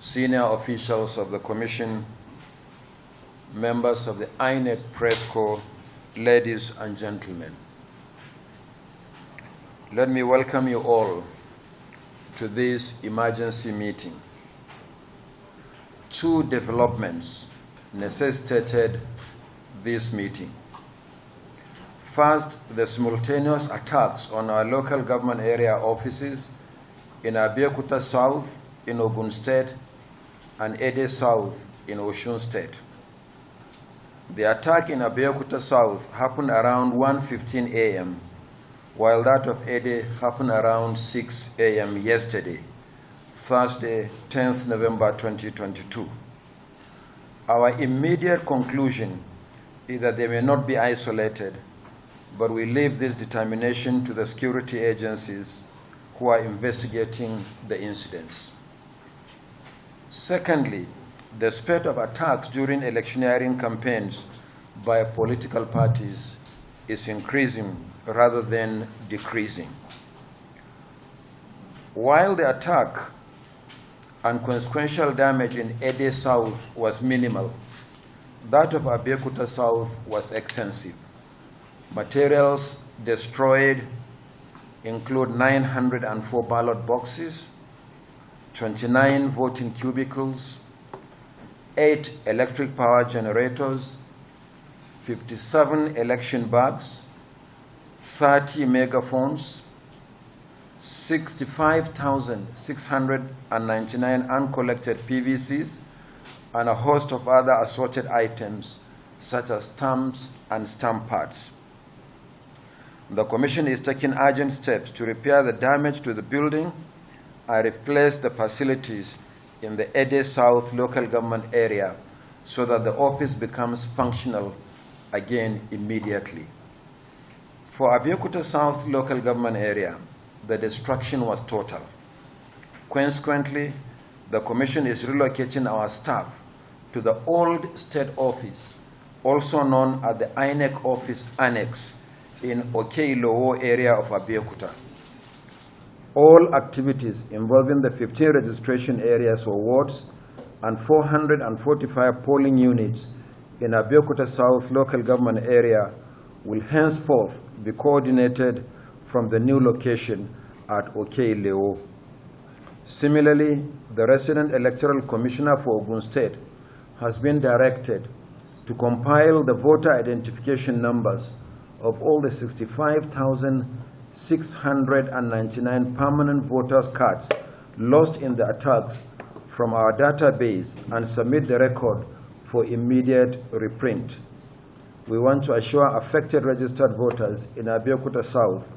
senior officials of the Commission, members of the INEC Press Corps, ladies and gentlemen. Let me welcome you all to this emergency meeting. Two developments necessitated this meeting. First, the simultaneous attacks on our local government area offices in Abeokuta South in Ogun State and Ede South in Osun State. The attack in Abeokuta South happened around 1:15 a.m., while that of Ede happened around 6 a.m. yesterday, Thursday, 10th November 2022. Our immediate conclusion is that they may not be isolated, but we leave this determination to the security agencies who are investigating the incidents. Secondly, the spate of attacks during electioneering campaigns by political parties is increasing rather than decreasing. While the attack and consequential damage in Ede South was minimal, that of Abeokuta South was extensive. Materials destroyed include 904 ballot boxes, 29 voting cubicles, 8 electric power generators, 57 election bags, 30 megaphones, 65,699 uncollected PVCs, and a host of other assorted items such as stamps and stamp pads. The Commission is taking urgent steps to repair the damage to the building and replace the facilities in the Ede South local government area so that the office becomes functional again immediately. For Abeokuta South local government area, the destruction was total. Consequently, the Commission is relocating our staff to the old state office, also known as the INEC office annex, in Okeilowo area of Abeokuta. All activities involving the 15 registration areas or wards and 445 polling units in Abeokuta South local government area will henceforth be coordinated from the new location at Okeilowo. Similarly, the resident electoral commissioner for Ogun State has been directed to compile the voter identification numbers of all the 65,699 permanent voters' cards lost in the attacks from our database and submit the record for immediate reprint. We want to assure affected registered voters in Abeokuta South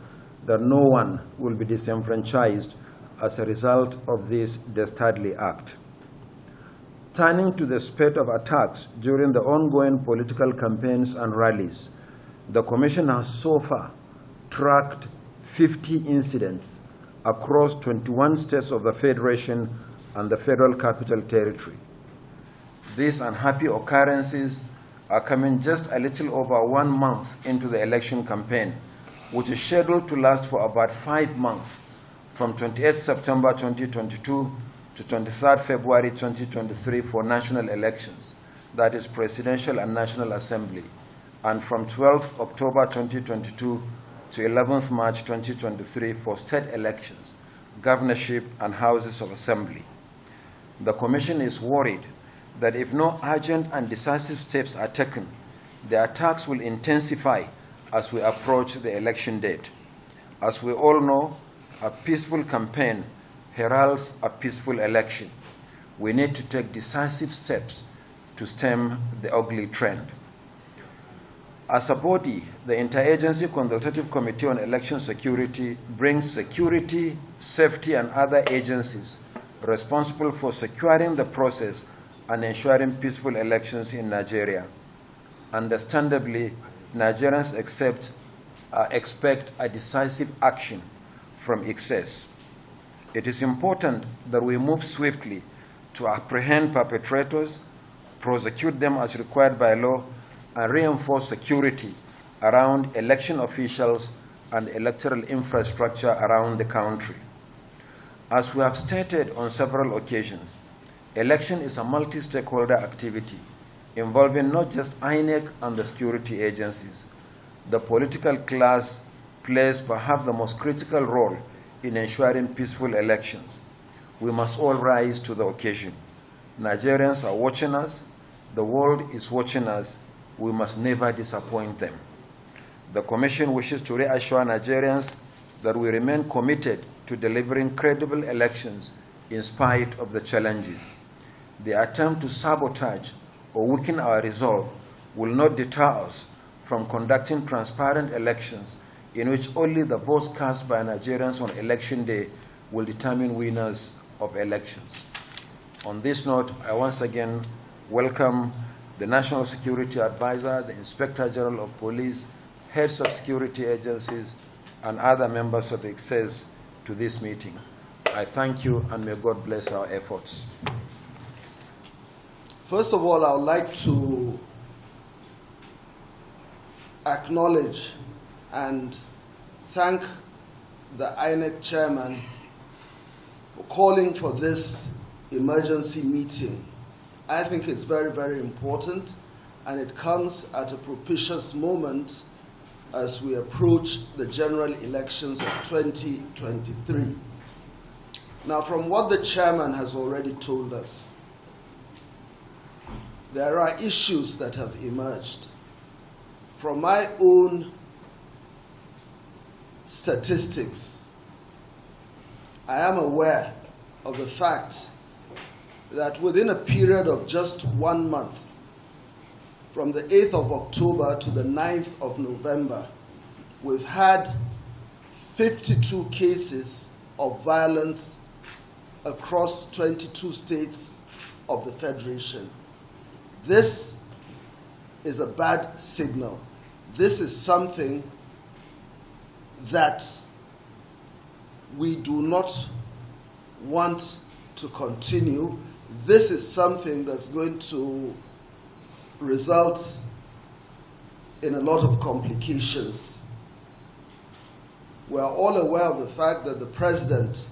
that no one will be disenfranchised as a result of this dastardly act. Turning to the spate of attacks during the ongoing political campaigns and rallies, the Commission has so far tracked 50 incidents across 21 states of the Federation and the Federal Capital Territory. These unhappy occurrences are coming just a little over 1 month into the election campaign, which is scheduled to last for about 5 months, from 28 September 2022 to 23 February 2023 for national elections, that is Presidential and National Assembly, and from 12th October 2022 to 11th March 2023 for state elections, governorship, and houses of assembly. The Commission is worried that if no urgent and decisive steps are taken, the attacks will intensify as we approach the election date. As we all know, a peaceful campaign heralds a peaceful election. We need to take decisive steps to stem the ugly trend. As a body, the Interagency Consultative Committee on Election Security brings security, safety, and other agencies responsible for securing the process and ensuring peaceful elections in Nigeria. Understandably, Nigerians expect a decisive action from excess. It is important that we move swiftly to apprehend perpetrators, prosecute them as required by law, and reinforce security around election officials and electoral infrastructure around the country. As we have stated on several occasions, Election is a multi-stakeholder activity involving not just INEC and the security agencies. The political class plays perhaps the most critical role in ensuring peaceful elections. We must all rise to the occasion. Nigerians are watching us. The world is watching us. We must never disappoint them. The Commission wishes to reassure Nigerians that we remain committed to delivering credible elections in spite of the challenges. The attempt to sabotage or weaken our resolve will not deter us from conducting transparent elections in which only the votes cast by Nigerians on election day will determine winners of elections. On this note, I once again welcome the National Security Advisor, the Inspector General of Police, heads of security agencies, and other members of the excess to this meeting. I thank you, and may God bless our efforts. First of all, I would like to acknowledge and thank the INEC chairman for calling for this emergency meeting. I think it's very, very important, and it comes at a propitious moment as we approach the general elections of 2023. Now, from what the chairman has already told us, there are issues that have emerged. From my own statistics, I am aware of the fact that within a period of just 1 month, from the 8th of October to the 9th of November, we've had 52 cases of violence across 22 states of the Federation. This is a bad signal. This is something that we do not want to continue. This is something that's going to result in a lot of complications. We are all aware of the fact that the president,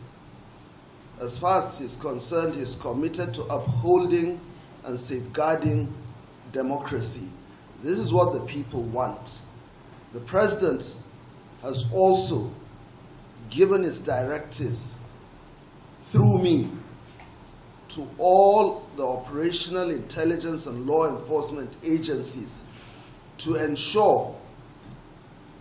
as far as he's concerned, is committed to upholding and safeguarding democracy. This is what the people want. The president has also given his directives through me to all the operational intelligence and law enforcement agencies to ensure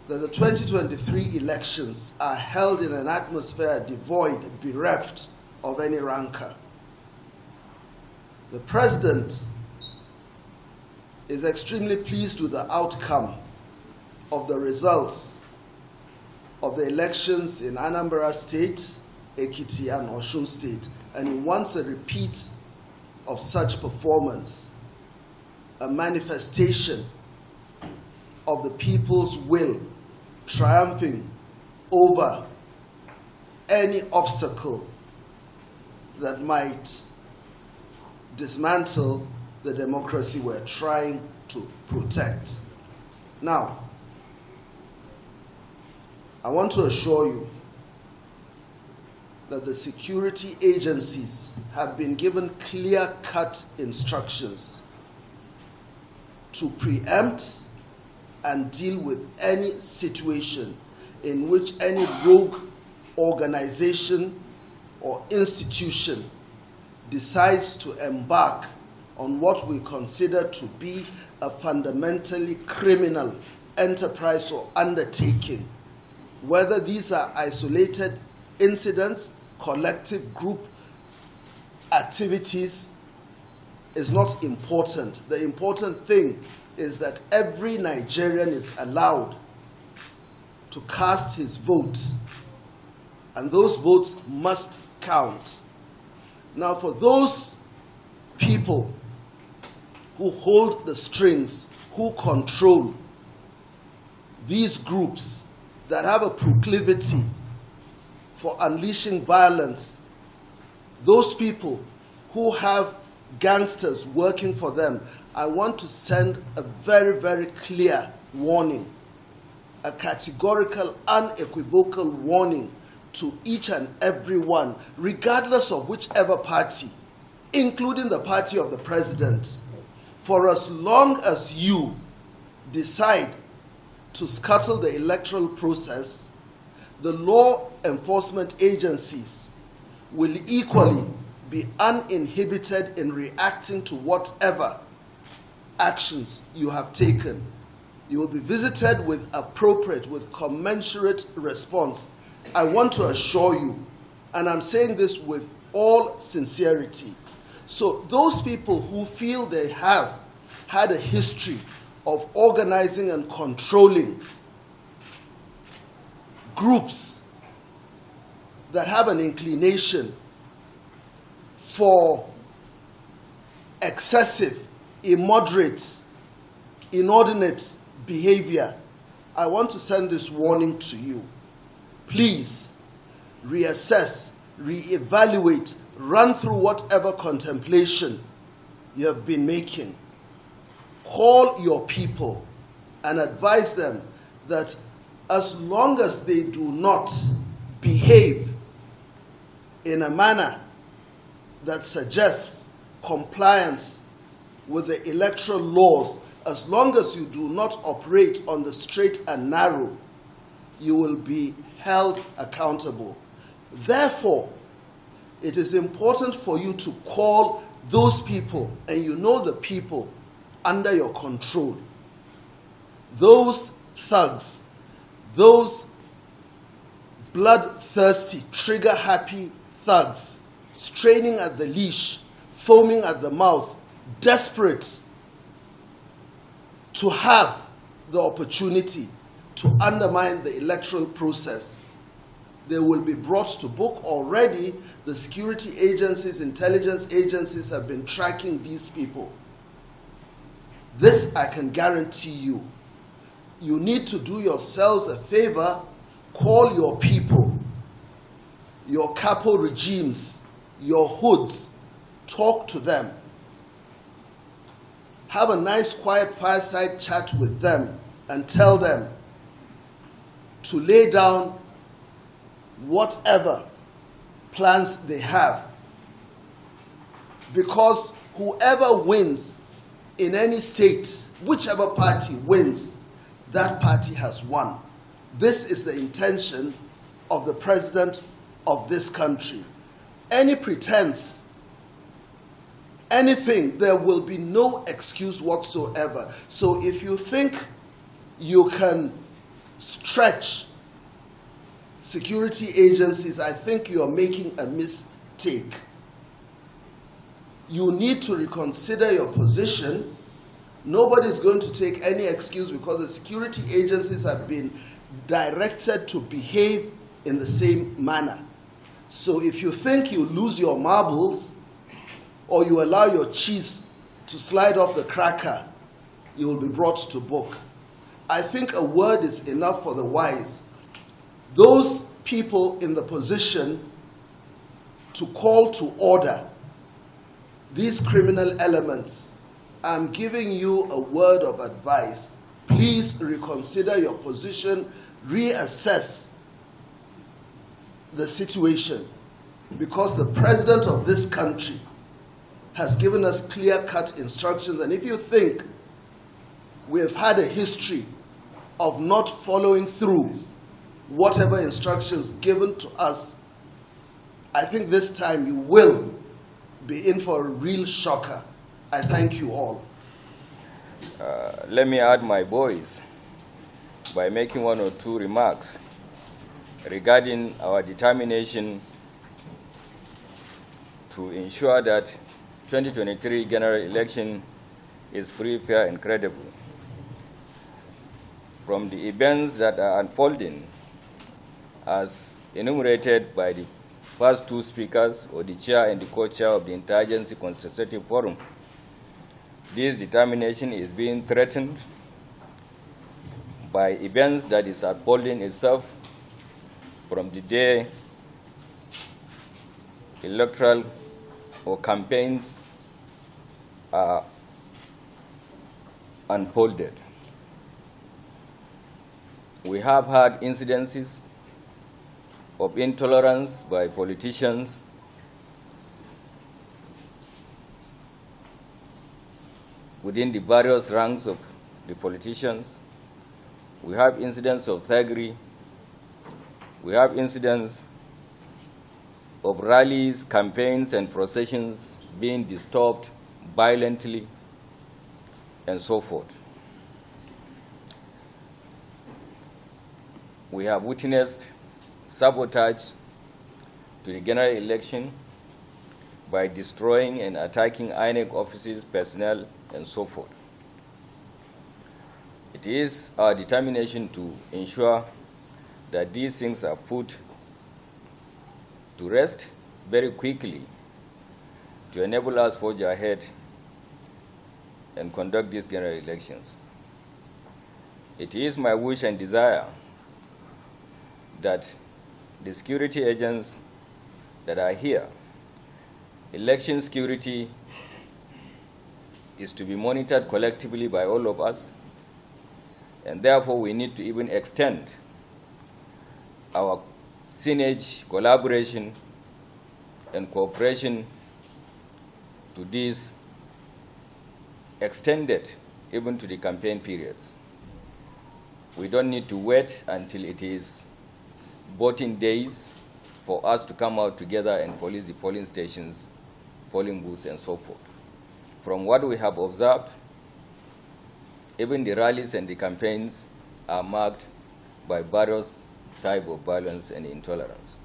that the 2023 elections are held in an atmosphere devoid, bereft of any rancor. The president is extremely pleased with the outcome of the results of the elections in Anambra State, Ekiti, and Osun State, and he wants a repeat of such performance, a manifestation of the people's will triumphing over any obstacle that might dismantle the democracy we're trying to protect. Now, I want to assure you that the security agencies have been given clear-cut instructions to preempt and deal with any situation in which any rogue organization or institution decides to embark on what we consider to be a fundamentally criminal enterprise or undertaking. Whether these are isolated incidents, collective group activities, is not important. The important thing is that every Nigerian is allowed to cast his vote, and those votes must count. Now, for those people who hold the strings, who control these groups that have a proclivity for unleashing violence, those people who have gangsters working for them, I want to send a very, very clear warning, a categorical, unequivocal warning to each and every one, regardless of whichever party including the party of the president, for as long as you decide to scuttle the electoral process, the law enforcement agencies will equally be uninhibited in reacting to whatever actions you have taken. You will be visited with appropriate, with commensurate response. I want to assure you, and I'm saying this with all sincerity, so those people who feel they have had a history of organizing and controlling groups that have an inclination for excessive, immoderate, inordinate behavior, I want to send this warning to you. Please reassess, reevaluate, run through whatever contemplation you have been making. Call your people and advise them that as long as they do not behave in a manner that suggests compliance with the electoral laws, as long as you do not operate on the straight and narrow, you will be held accountable. Therefore, it is important for you to call those people, and you know the people under your control, those thugs, those bloodthirsty, trigger-happy thugs, straining at the leash, foaming at the mouth, desperate to have the opportunity to undermine the electoral process. They will be brought to book. Already, the security agencies, intelligence agencies have been tracking these people. This I can guarantee you. You need to do yourselves a favor, call your people, your capo regimes, your hoods, talk to them. Have a nice, quiet fireside chat with them and tell them to lay down whatever plans they have. Because whoever wins in any state, whichever party wins, that party has won. This is the intention of the president of this country. Any pretense, anything, there will be no excuse whatsoever. So if you think you can stretch security agencies, I think you are making a mistake. You need to reconsider your position. Nobody is going to take any excuse because the security agencies have been directed to behave in the same manner. So if you think you lose your marbles or you allow your cheese to slide off the cracker, you will be brought to book. I think a word is enough for the wise. Those people in the position to call to order these criminal elements, I'm giving you a word of advice. Please reconsider your position, reassess the situation, because the president of this country has given us clear-cut instructions. And if you think we have had a history of not following through whatever instructions given to us, I think this time you will be in for a real shocker. I thank you all. Let me add my voice by making one or two remarks regarding our determination to ensure that 2023 general election is free, fair, and credible. From the events that are unfolding, as enumerated by the first two speakers, or the chair and the co-chair of the Interagency Consultative Forum, this determination is being threatened by events that is unfolding itself from the day electoral or campaigns are unfolded. We have had incidences of intolerance by politicians within the various ranks of the politicians. We have incidents of thuggery. We have incidents of rallies, campaigns, and processions being disturbed violently, and so forth. We have witnessed sabotage to the general election by destroying and attacking INEC offices, personnel, and so forth. It is our determination to ensure that these things are put to rest very quickly to enable us to forge ahead and conduct these general elections. It is my wish and desire that the security agents that are here, election security is to be monitored collectively by all of us, and therefore we need to even extend our synergy, collaboration, and cooperation to these extended even to the campaign periods. We don't need to wait until it is voting days for us to come out together and police the polling stations, polling booths, and so forth. From what we have observed, even the rallies and the campaigns are marked by various types of violence and intolerance.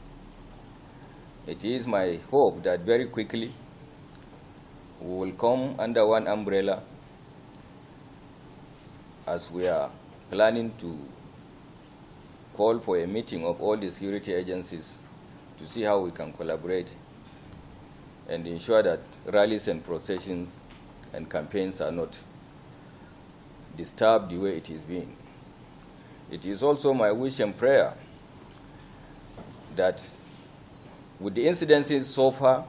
It is my hope that very quickly we will come under one umbrella, as we are planning to call for a meeting of all the security agencies to see how we can collaborate and ensure that rallies and processions and campaigns are not disturbed the way it is being. It is also my wish and prayer that with the incidences so far,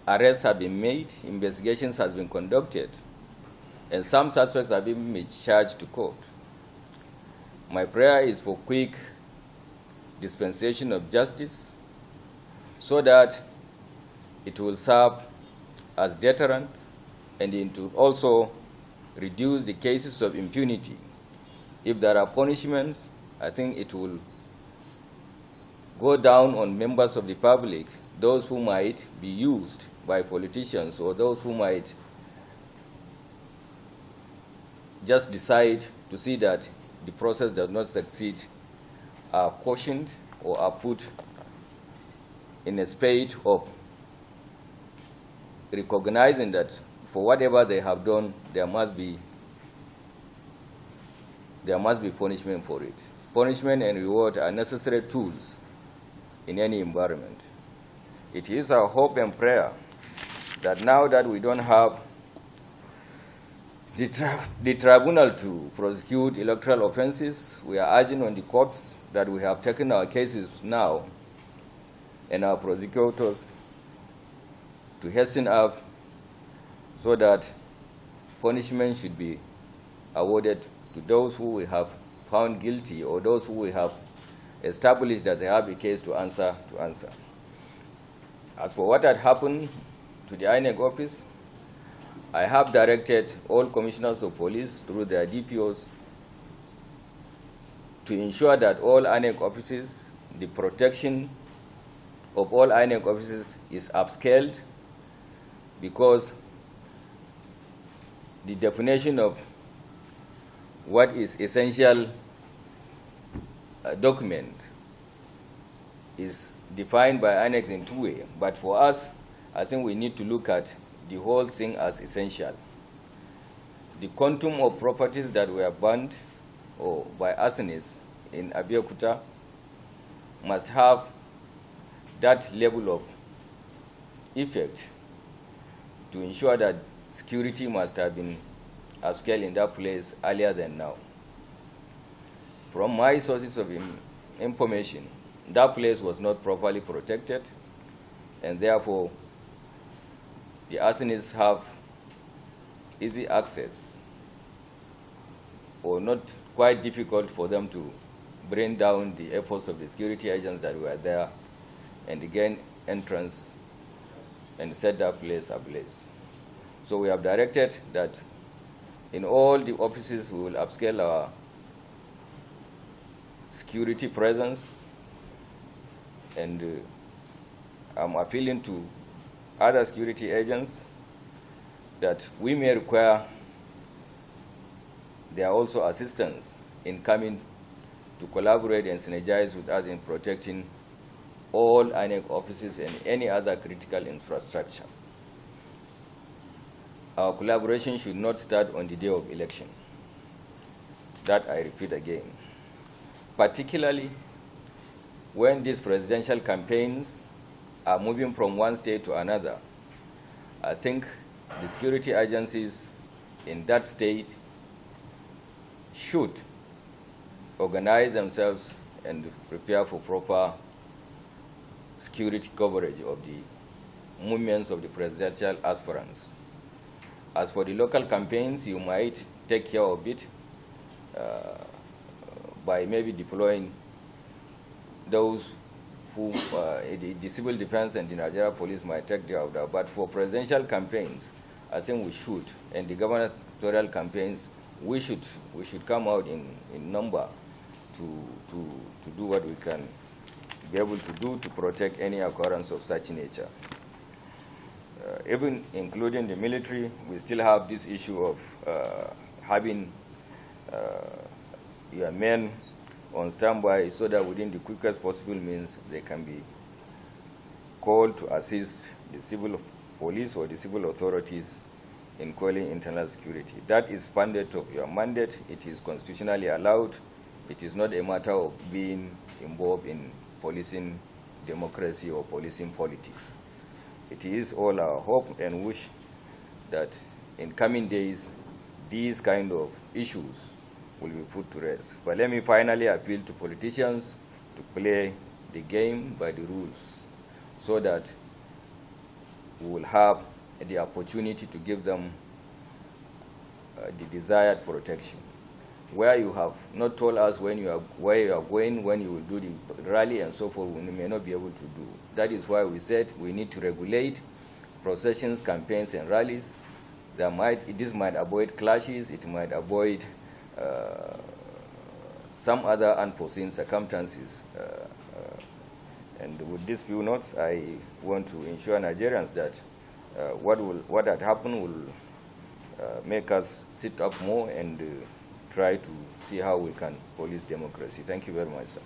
arrests have been made, investigations have been conducted, and some suspects have been charged to court. My prayer is for quick dispensation of justice so that it will serve as deterrent and it will also reduce the cases of impunity. If there are punishments, I think it will go down on members of the public, those who might be used by politicians or those who might just decide to see that the process does not succeed, are cautioned or are put in a state of recognizing that for whatever they have done, there must be punishment for it. Punishment and reward are necessary tools in any environment. It is our hope and prayer that now that we don't have the tribunal to prosecute electoral offenses, we are urging on the courts that we have taken our cases now and our prosecutors to hasten up so that punishment should be awarded to those who we have found guilty or those who we have established that they have a case to answer. As for what had happened to the INEC office, I have directed all commissioners of police through their DPOs to ensure that all INEC offices, the protection of all INEC offices is upscaled, because the definition of what is essential document is defined by INEC in two ways. But for us, I think we need to look at the whole thing as essential. The quantum of properties that were burned or by arsonists in Abeokuta must have that level of effect to ensure that security must have been upscaled in that place earlier than now. From my sources of information, that place was not properly protected, and therefore the arsonists have easy access, or not quite difficult for them to bring down the efforts of the security agents that were there and gain entrance and set that place ablaze. So we have directed that In all the offices, we will upscale our security presence, and I'm appealing to other security agents that we may require their also assistance in coming to collaborate and synergize with us in protecting all INEC offices and any other critical infrastructure. Our collaboration should not start on the day of election. That I repeat again. Particularly when these presidential campaigns are moving from one state to another, I think the security agencies in that state should organize themselves and prepare for proper security coverage of the movements of the presidential aspirants. As for the local campaigns, you might take care of it by maybe deploying those who the civil defense and the Nigeria police might take care of that. But for presidential campaigns, I think we should, and the gubernatorial campaigns, we should come out in number to do what we can be able to do to protect any occurrence of such nature. Even including the military, we still have this issue of having your men on standby so that within the quickest possible means they can be called to assist the civil police or the civil authorities in calling internal security. That is mandate of your mandate. It is constitutionally allowed. It is not a matter of being involved in policing democracy or policing politics. It is all our hope and wish that in coming days, these kind of issues will be put to rest. But let me finally appeal to politicians to play the game by the rules so that we will have the opportunity to give them the desired protection. Where you have not told us where you are going, when you will do the rally and so forth, we may not be able to do. That is why we said we need to regulate processions, campaigns, and rallies. This might avoid clashes, it might avoid some other unforeseen circumstances. And with these few notes, I want to ensure Nigerians that what had happened will make us sit up more and try to see how we can police democracy. Thank you very much, sir.